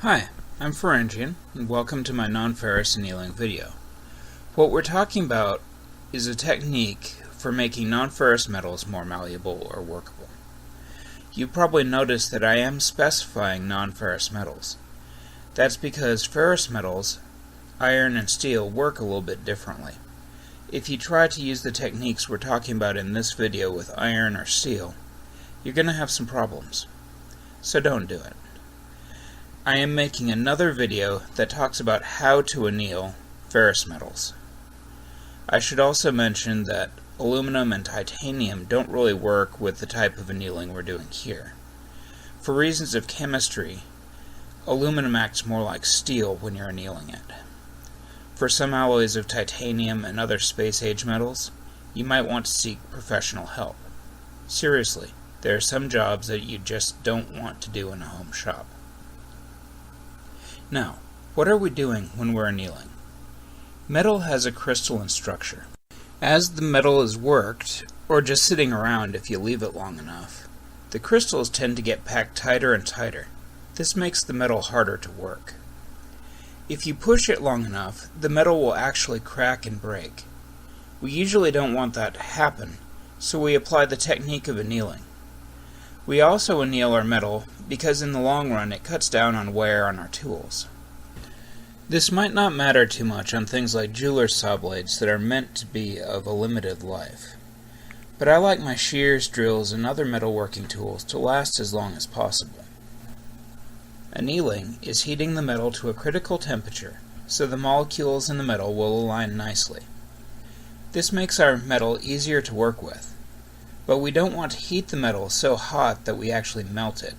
Hi, I'm Pharyngian, and welcome to my nonferrous annealing video. What we're talking about is a technique for making nonferrous metals more malleable or workable. You probably noticed that I am specifying nonferrous metals. That's because ferrous metals, iron and steel, work a little bit differently. If you try to use the techniques we're talking about in this video with iron or steel, you're going to have some problems. So don't do it. I am making another video that talks about how to anneal ferrous metals. I should also mention that aluminum and titanium don't really work with the type of annealing we're doing here. For reasons of chemistry, aluminum acts more like steel when you're annealing it. For some alloys of titanium and other space-age metals, you might want to seek professional help. Seriously, there are some jobs that you just don't want to do in a home shop. Now, what are we doing when we're annealing? Metal has a crystalline structure. As the metal is worked, or just sitting around if you leave it long enough, the crystals tend to get packed tighter and tighter. This makes the metal harder to work. If you push it long enough, the metal will actually crack and break. We usually don't want that to happen, so we apply the technique of annealing. We also anneal our metal because in the long run it cuts down on wear on our tools. This might not matter too much on things like jeweler's saw blades that are meant to be of a limited life, but I like my shears, drills, and other metalworking tools to last as long as possible. Annealing is heating the metal to a critical temperature so the molecules in the metal will align nicely. This makes our metal easier to work with, but we don't want to heat the metal so hot that we actually melt it.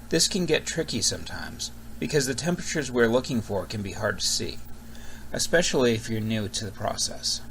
This can get tricky sometimes, because the temperatures we're looking for can be hard to see, especially if you're new to the process.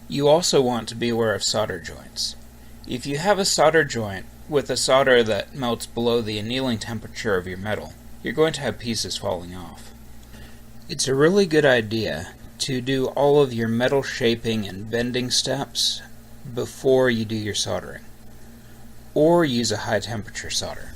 You also want to be aware of solder joints. If you have a solder joint with a solder that melts below the annealing temperature of your metal, you're going to have pieces falling off. It's a really good idea to do all of your metal shaping and bending steps before you do your soldering, or use a high temperature solder.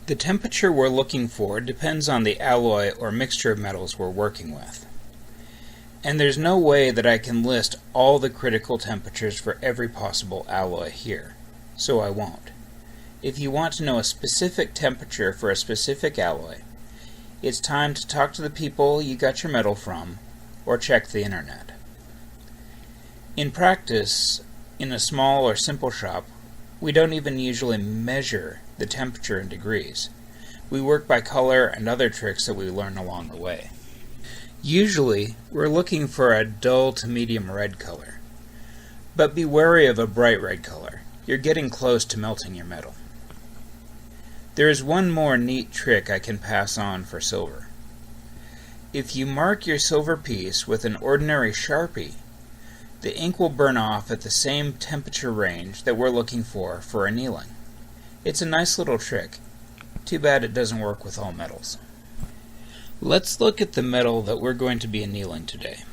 The temperature we're looking for depends on the alloy or mixture of metals we're working with. And there's no way that I can list all the critical temperatures for every possible alloy here, so I won't. If you want to know a specific temperature for a specific alloy, it's time to talk to the people you got your metal from, or check the internet. In practice, in a small or simple shop, we don't even usually measure the temperature in degrees. We work by color and other tricks that we learn along the way. Usually, we're looking for a dull to medium red color. But be wary of a bright red color. You're getting close to melting your metal. There is one more neat trick I can pass on for silver. If you mark your silver piece with an ordinary Sharpie, the ink will burn off at the same temperature range that we're looking for annealing. It's a nice little trick. Too bad it doesn't work with all metals. Let's look at the metal that we're going to be annealing today.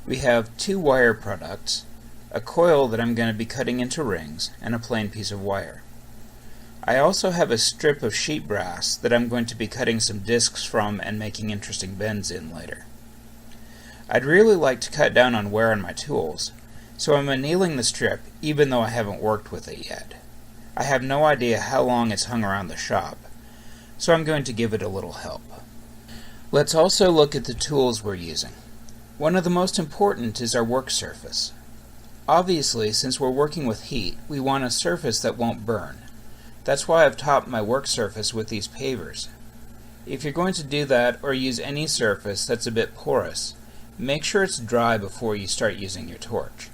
We have two wire products, a coil that I'm going to be cutting into rings, and a plain piece of wire. I also have a strip of sheet brass that I'm going to be cutting some discs from and making interesting bends in later. I'd really like to cut down on wear on my tools, so I'm annealing the strip even though I haven't worked with it yet. I have no idea how long it's hung around the shop, so I'm going to give it a little help. Let's also look at the tools we're using. One of the most important is our work surface. Obviously, since we're working with heat, we want a surface that won't burn. That's why I've topped my work surface with these pavers. If you're going to do that or use any surface that's a bit porous, make sure it's dry before you start using your torch.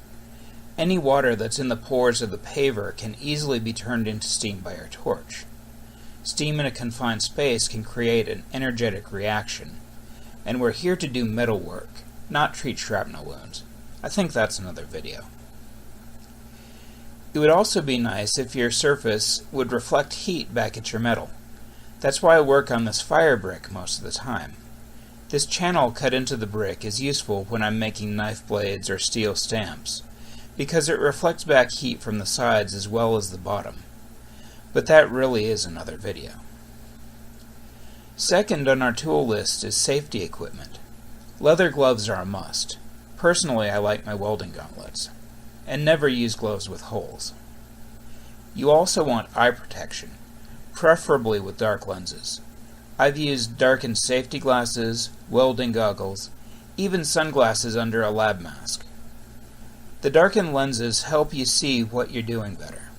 Any water that's in the pores of the paver can easily be turned into steam by your torch. Steam in a confined space can create an energetic reaction, and we're here to do metal work, not treat shrapnel wounds. I think that's another video. It would also be nice if your surface would reflect heat back at your metal. That's why I work on this fire brick most of the time. This channel cut into the brick is useful when I'm making knife blades or steel stamps, because it reflects back heat from the sides as well as the bottom. But that really is another video. Second on our tool list is safety equipment. Leather gloves are a must. Personally, I like my welding gauntlets, and never use gloves with holes. You also want eye protection, preferably with dark lenses. I've used darkened safety glasses, welding goggles, even sunglasses under a lab mask. The darkened lenses help you see what you're doing better.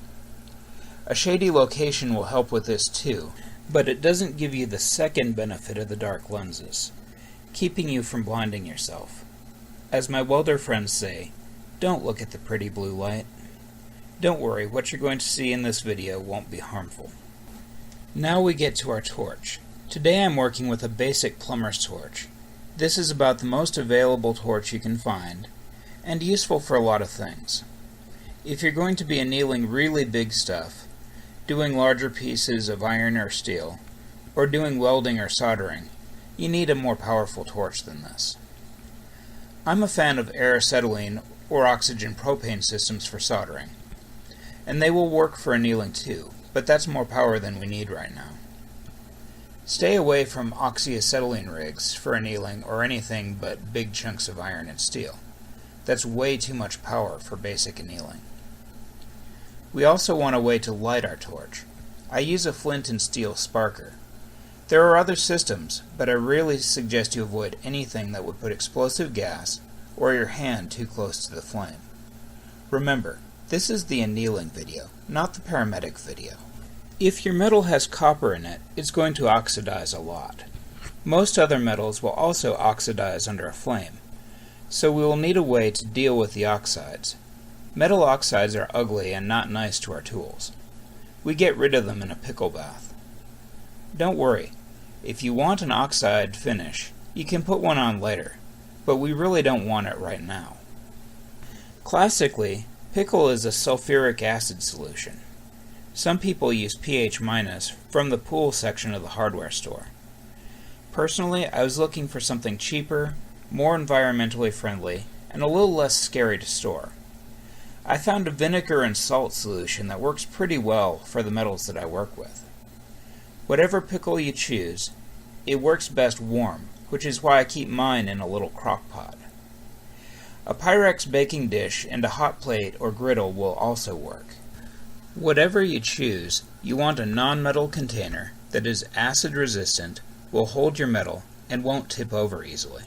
A shady location will help with this too, but it doesn't give you the second benefit of the dark lenses, keeping you from blinding yourself. As my welder friends say, don't look at the pretty blue light. Don't worry, what you're going to see in this video won't be harmful. Now we get to our torch. Today I'm working with a basic plumber's torch. This is about the most available torch you can find, and useful for a lot of things. If you're going to be annealing really big stuff, doing larger pieces of iron or steel, or doing welding or soldering, you need a more powerful torch than this. I'm a fan of air acetylene or oxygen propane systems for soldering, and they will work for annealing too, but that's more power than we need right now. Stay away from oxyacetylene rigs for annealing or anything but big chunks of iron and steel. That's way too much power for basic annealing. We also want a way to light our torch. I use a flint and steel sparker. There are other systems, but I really suggest you avoid anything that would put explosive gas or your hand too close to the flame. Remember, this is the annealing video, not the paramedic video. If your metal has copper in it, it's going to oxidize a lot. Most other metals will also oxidize under a flame, so we will need a way to deal with the oxides. Metal oxides are ugly and not nice to our tools. We get rid of them in a pickle bath. Don't worry, if you want an oxide finish, you can put one on later, but we really don't want it right now. Classically, pickle is a sulfuric acid solution. Some people use pH- from the pool section of the hardware store. Personally, I was looking for something cheaper, more environmentally friendly, and a little less scary to store. I found a vinegar and salt solution that works pretty well for the metals that I work with. Whatever pickle you choose, it works best warm, which is why I keep mine in a little crock pot. A Pyrex baking dish and a hot plate or griddle will also work. Whatever you choose, you want a non-metal container that is acid resistant, will hold your metal, and won't tip over easily.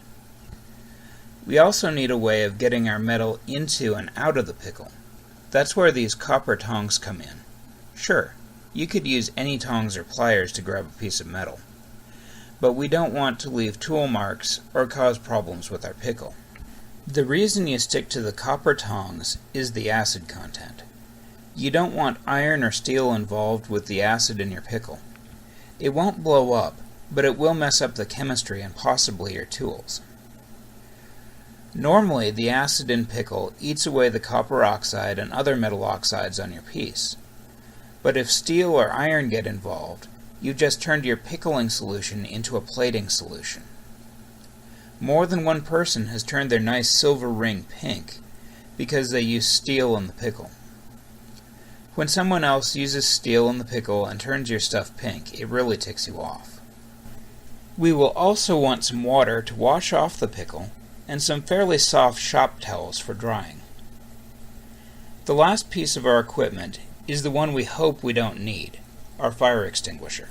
We also need a way of getting our metal into and out of the pickle. That's where these copper tongs come in. Sure, you could use any tongs or pliers to grab a piece of metal, but we don't want to leave tool marks or cause problems with our pickle. The reason you stick to the copper tongs is the acid content. You don't want iron or steel involved with the acid in your pickle. It won't blow up, but it will mess up the chemistry and possibly your tools. Normally, the acid in pickle eats away the copper oxide and other metal oxides on your piece. But if steel or iron get involved, you've just turned your pickling solution into a plating solution. More than one person has turned their nice silver ring pink because they use steel in the pickle. When someone else uses steel in the pickle and turns your stuff pink, it really ticks you off. We will also want some water to wash off the pickle and some fairly soft shop towels for drying. The last piece of our equipment is the one we hope we don't need, our fire extinguisher.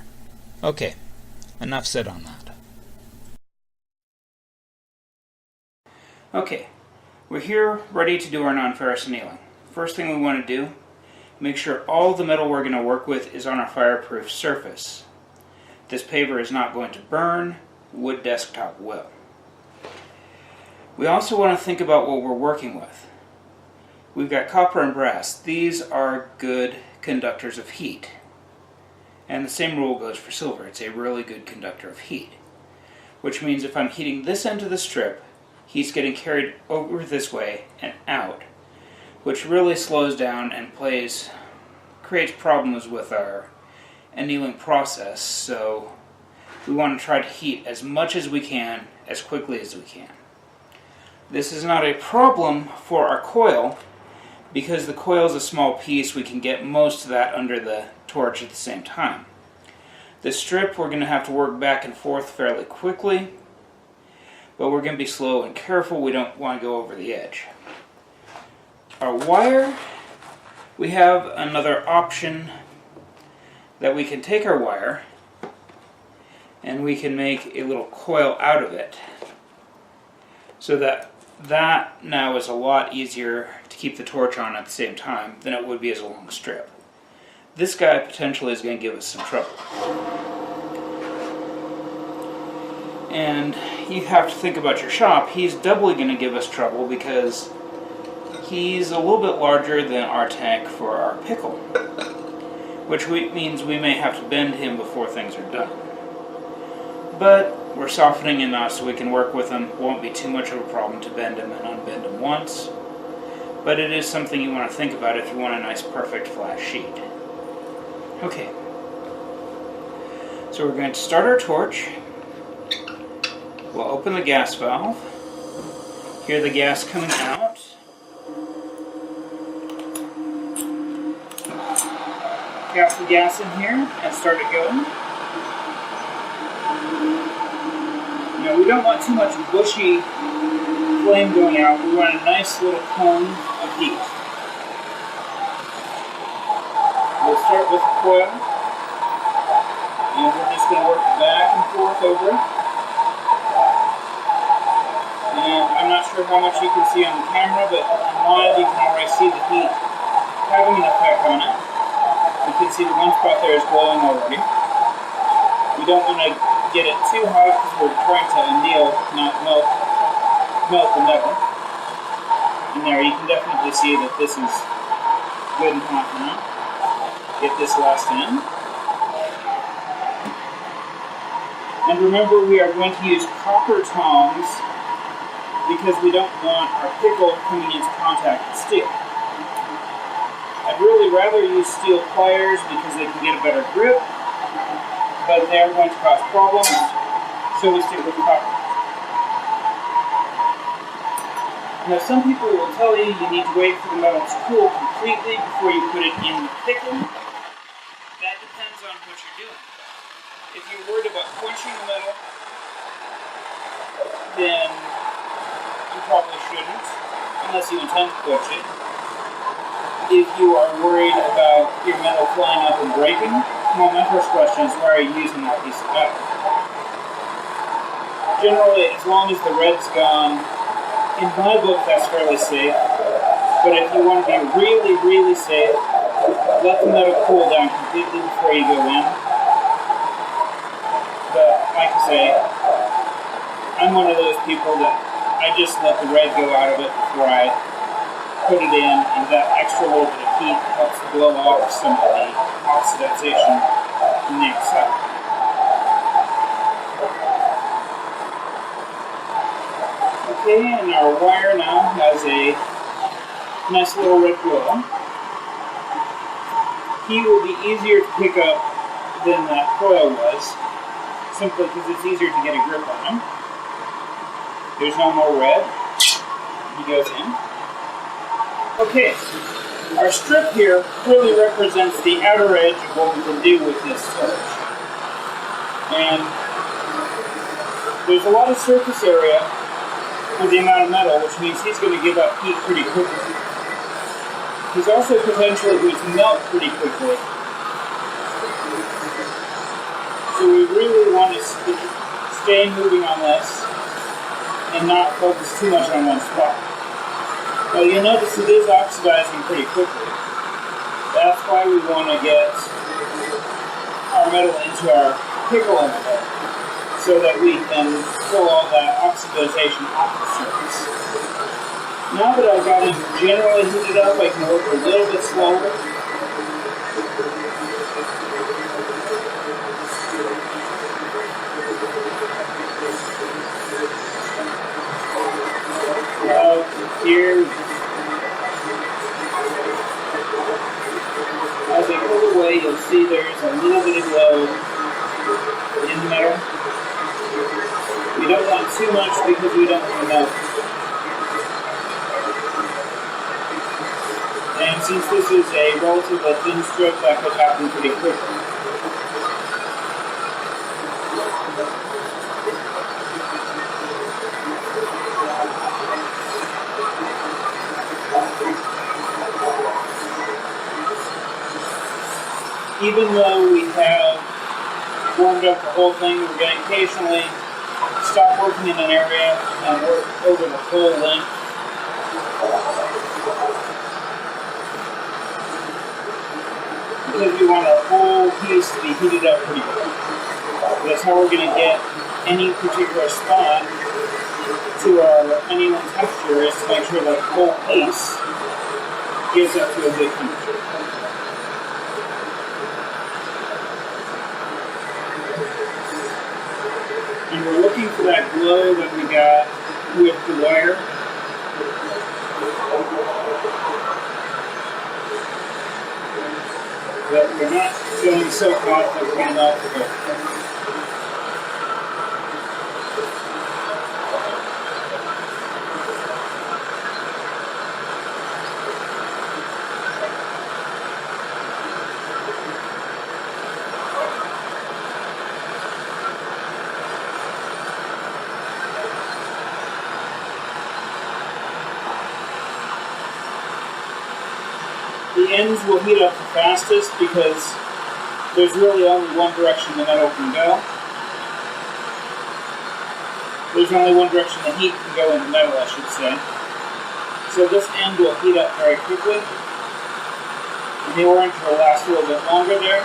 Okay, enough said on that. Okay, we're here ready to do our non-ferrous annealing. First thing we want to do, make sure all the metal we're going to work with is on a fireproof surface. This paver is not going to burn, wood desktop will. We also want to think about what we're working with. We've got copper and brass. These are good conductors of heat. And the same rule goes for silver. It's a really good conductor of heat. Which means if I'm heating this end of the strip, heat's getting carried over this way and out, which really slows down and creates problems with our annealing process, so we want to try to heat as much as we can, as quickly as we can. This is not a problem for our coil, because the coil is a small piece, we can get most of that under the torch at the same time. The strip we're going to have to work back and forth fairly quickly, but we're going to be slow and careful. We don't want to go over the edge. Our wire, we have another option that we can take our wire and we can make a little coil out of it, so that now is a lot easier to keep the torch on at the same time than it would be as a long strip. This guy potentially is going to give us some trouble. And you have to think about your shop. He's doubly going to give us trouble because he's a little bit larger than our tank for our pickle, which means we may have to bend him before things are done. But we're softening him now so we can work with him. Won't be too much of a problem to bend him and unbend him once. But it is something you want to think about if you want a nice perfect flat sheet. Okay. So we're going to start our torch. We'll open the gas valve. Hear the gas coming out. Cap the gas in here and start it going. Now, we don't want too much bushy flame going out. We want a nice little cone of heat. We'll start with the coil, and we're just going to work back and forth over it. And I'm not sure how much you can see on the camera, but in live you can already see the heat having an effect on it. You can see the one spot there is glowing already. We don't want to get it too hot because we're trying to anneal, not melt the metal. And there you can definitely see that this is good and hot now. Get this last in. And remember, we are going to use copper tongs because we don't want our pickle coming into contact with steel. I'd really rather use steel pliers because they can get a better grip, but they are going to cause problems, so we stick with copper. Now, some people will tell you you need to wait for the metal to cool completely before you put it in the pickle. That depends on what you're doing. If you're worried about quenching the metal, then you probably shouldn't, unless you intend to quench it. If you are worried about your metal flying up and breaking, well, my first question is, why are you using that piece of metal? Generally, as long as the red's gone, in my book, that's fairly safe. But if you want to be really, really safe, let the metal cool down completely before you go in. But, like I say, I'm one of those people that I just let the red go out of it before I put it in, and that extra little bit of heat helps to blow off some of the oxidization in the outside. Okay, and our wire now has a nice little red glow. He will be easier to pick up than that coil was, simply because it's easier to get a grip on him. There's no more red. He goes in. Okay, our strip here really represents the outer edge of what we can do with this torch. And there's a lot of surface area with the amount of metal, which means he's going to give up heat pretty quickly. He's also potentially going to melt pretty quickly. So we really want to stay moving on this and not focus too much on one spot. Well, you'll notice it is oxidizing pretty quickly. That's why we want to get our metal into our pickle in the middle, so that we can pull all that oxidization off the surface. Now that I've got him generally heated up, I can work a little bit slower. Here, as I pull away, you'll see there's a little bit of glow in the middle. We don't want too much because we don't want to melt. And since this is a relatively thin strip, that could happen pretty quickly. Even though we have warmed up the whole thing, we're going to occasionally stop working in an area and work over the full length. Because we want our whole piece to be heated up pretty quick. That's how we're going to get any particular spot to our annealing texture, is to make sure that the whole piece gets up to a good temperature. And we're looking for that glow that we got with the wire. But we're not going so hot that we're going to melt the whole thing. The ends will heat up the fastest because there's really only one direction the metal can go. There's only one direction the heat can go in the metal, I should say. So this end will heat up very quickly. And the orange will last a little bit longer there.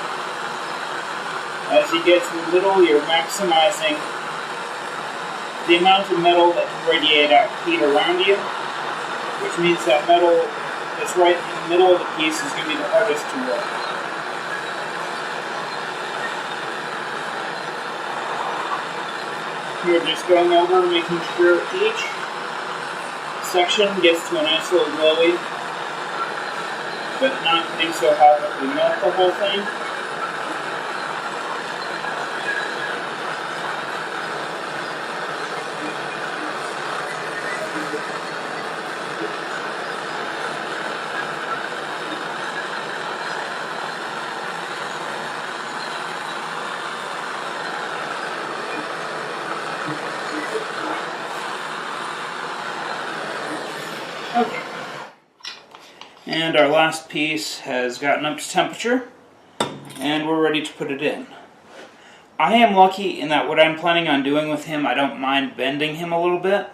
As you get to the middle, you're maximizing the amount of metal that can radiate out heat around you, which means that metal that's right in the middle of the piece is going to be the hardest to work. You're just going over, making sure each section gets to a nice little glowy, but not getting so hot that we melt the whole thing. Okay, and our last piece has gotten up to temperature, and we're ready to put it in. I am lucky in that what I'm planning on doing with him, I don't mind bending him a little bit,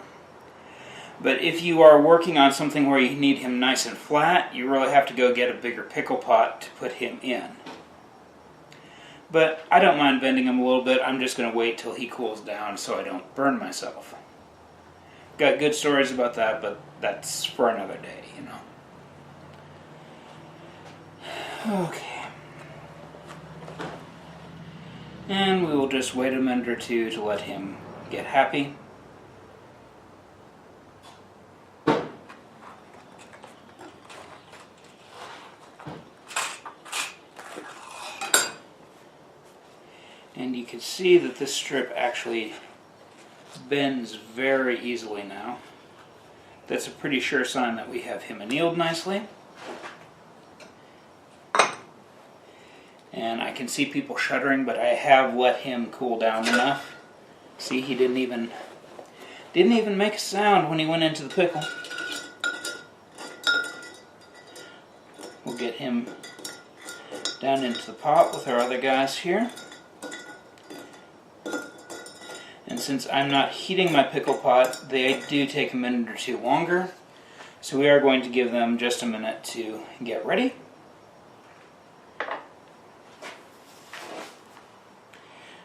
but if you are working on something where you need him nice and flat, you really have to go get a bigger pickle pot to put him in. But I don't mind bending him a little bit. I'm just going to wait till he cools down so I don't burn myself. Got good stories about that, but that's for another day, you know. Okay. And we will just wait a minute or two to let him get happy. And you can see that this strip actually bends very easily now. That's a pretty sure sign that we have him annealed nicely. And I can see people shuddering, but I have let him cool down enough. See, he didn't even make a sound when he went into the pickle. We'll get him down into the pot with our other guys here. And since I'm not heating my pickle pot, they do take a minute or two longer. So we are going to give them just a minute to get ready.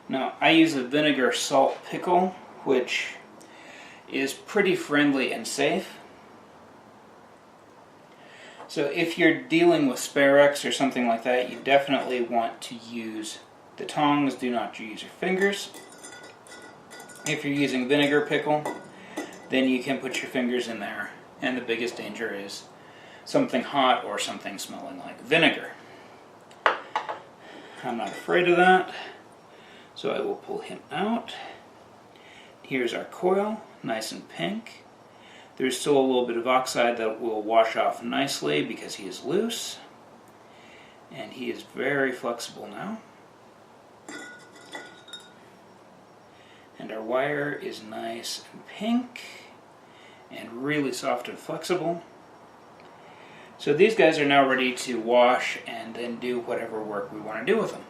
Now, I use a vinegar salt pickle, which is pretty friendly and safe. So if you're dealing with Ferrous or something like that, you definitely want to use the tongs. Do not use your fingers. If you're using vinegar pickle, then you can put your fingers in there. And the biggest danger is something hot or something smelling like vinegar. I'm not afraid of that. So I will pull him out. Here's our coil, nice and pink. There's still a little bit of oxide that will wash off nicely because he is loose. And he is very flexible now. And our wire is nice and pink and really soft and flexible. So these guys are now ready to wash and then do whatever work we want to do with them.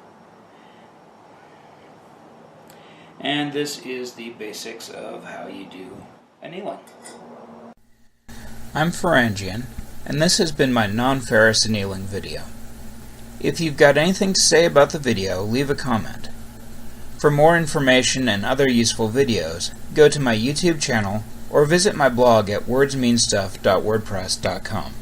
And this is the basics of how you do annealing. I'm Pharangian, and this has been my non-ferrous annealing video. If you've got anything to say about the video, leave a comment. For more information and other useful videos, go to my YouTube channel or visit my blog at wordsmeanstuff.wordpress.com.